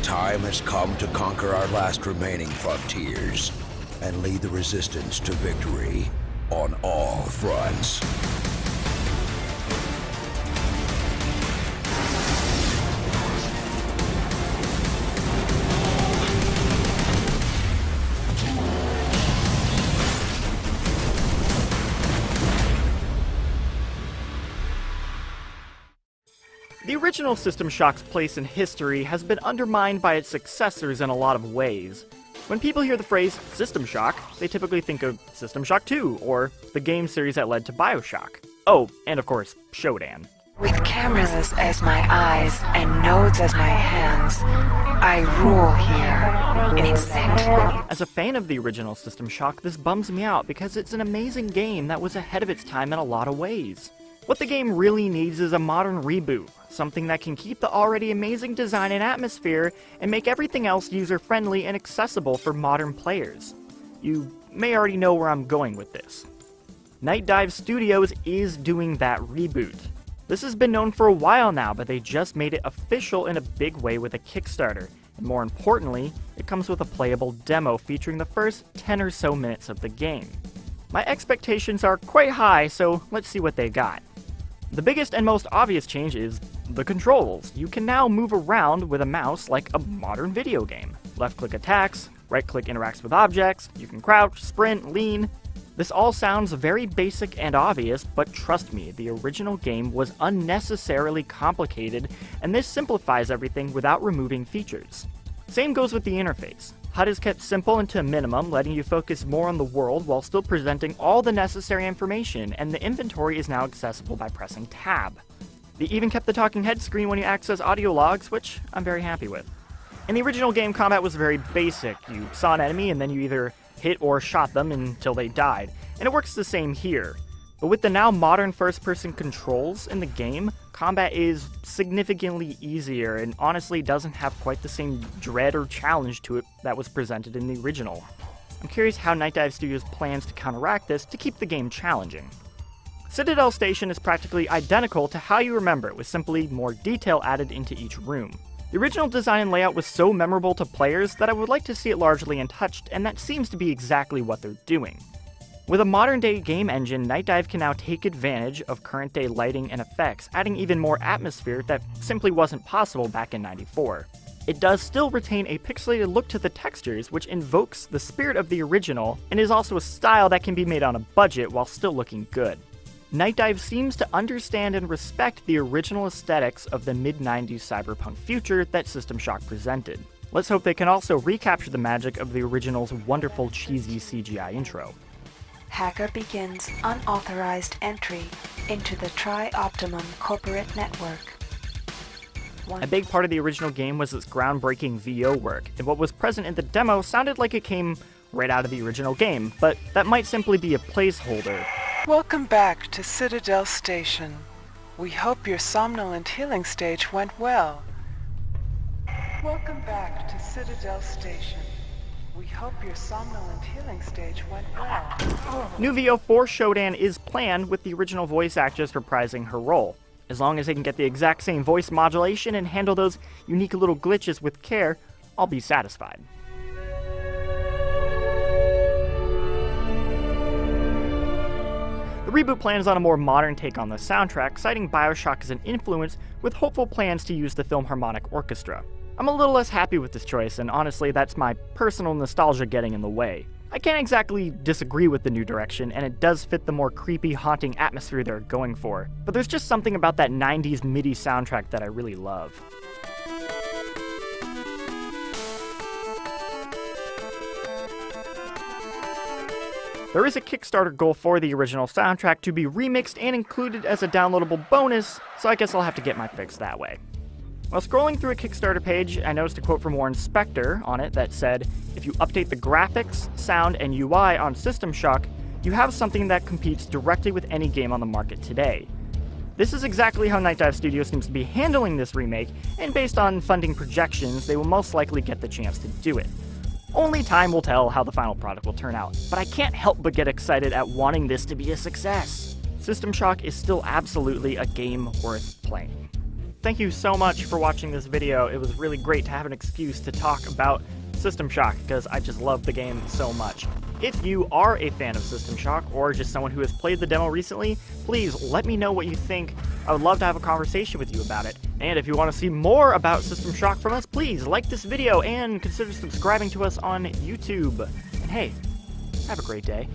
time has come to conquer our last remaining frontiers and lead the resistance to victory on all fronts. The original System Shock's place in history has been undermined by its successors in a lot of ways. When people hear the phrase System Shock, they typically think of System Shock 2, or the game series that led to BioShock. Oh, and of course, Shodan. With cameras as my eyes and nodes as my hands, I rule here in Sanctum. As a fan of the original System Shock, this bums me out because it's an amazing game that was ahead of its time in a lot of ways. What the game really needs is a modern reboot, something that can keep the already amazing design and atmosphere and make everything else user-friendly and accessible for modern players. You may already know where I'm going with this. Night Dive Studios is doing that reboot. This has been known for a while now, but they just made it official in a big way with a Kickstarter, and more importantly, it comes with a playable demo featuring the first 10 or so minutes of the game. My expectations are quite high, so let's see what they got. The biggest and most obvious change is the controls. You can now move around with a mouse like a modern video game. Left-click attacks, right-click interacts with objects, you can crouch, sprint, lean. This all sounds very basic and obvious, but trust me, the original game was unnecessarily complicated, and this simplifies everything without removing features. Same goes with the interface. HUD is kept simple and to a minimum, letting you focus more on the world while still presenting all the necessary information, and the inventory is now accessible by pressing Tab. They even kept the talking head screen when you access audio logs, which I'm very happy with. In the original game, combat was very basic. You saw an enemy and then you either hit or shot them until they died, and it works the same here. But with the now modern first-person controls in the game, combat is significantly easier and honestly doesn't have quite the same dread or challenge to it that was presented in the original. I'm curious how Night Dive Studios plans to counteract this to keep the game challenging. Citadel Station is practically identical to how you remember it, with simply more detail added into each room. The original design and layout was so memorable to players that I would like to see it largely untouched, and that seems to be exactly what they're doing. With a modern-day game engine, Night Dive can now take advantage of current-day lighting and effects, adding even more atmosphere that simply wasn't possible back in '94. It does still retain a pixelated look to the textures, which invokes the spirit of the original, and is also a style that can be made on a budget while still looking good. Night Dive seems to understand and respect the original aesthetics of the mid-90s cyberpunk future that System Shock presented. Let's hope they can also recapture the magic of the original's wonderful cheesy CGI intro. Hacker begins unauthorized entry into the Tri-Optimum corporate network. A big part of the original game was its groundbreaking VO work, and what was present in the demo sounded like it came right out of the original game, but that might simply be a placeholder. Welcome back to Citadel Station. We hope your somnolent healing stage went well. Welcome back to Citadel Station. We hope your somnolent healing stage went well. New VO for Shodan is planned, with the original voice actress reprising her role. As long as they can get the exact same voice modulation and handle those unique little glitches with care, I'll be satisfied. The reboot plans on a more modern take on the soundtrack, citing BioShock as an influence, with hopeful plans to use the Philharmonic Orchestra. I'm a little less happy with this choice, and honestly, that's my personal nostalgia getting in the way. I can't exactly disagree with the new direction, and it does fit the more creepy, haunting atmosphere they're going for, but there's just something about that 90s MIDI soundtrack that I really love. There is a Kickstarter goal for the original soundtrack to be remixed and included as a downloadable bonus, so I guess I'll have to get my fix that way. While scrolling through a Kickstarter page, I noticed a quote from Warren Spector on it that said, "If you update the graphics, sound, and UI on System Shock, you have something that competes directly with any game on the market today." This is exactly how Night Dive Studios seems to be handling this remake, and based on funding projections, they will most likely get the chance to do it. Only time will tell how the final product will turn out, but I can't help but get excited at wanting this to be a success. System Shock is still absolutely a game worth playing. thank you so much for watching this video. It was really great to have an excuse to talk about System Shock, because I just love the game so much. If you are a fan of System Shock, or just someone who has played the demo recently, please let me know what you think. I would love to have a conversation with you about it. And if you want to see more about System Shock from us, please like this video and consider subscribing to us on YouTube. And hey, have a great day.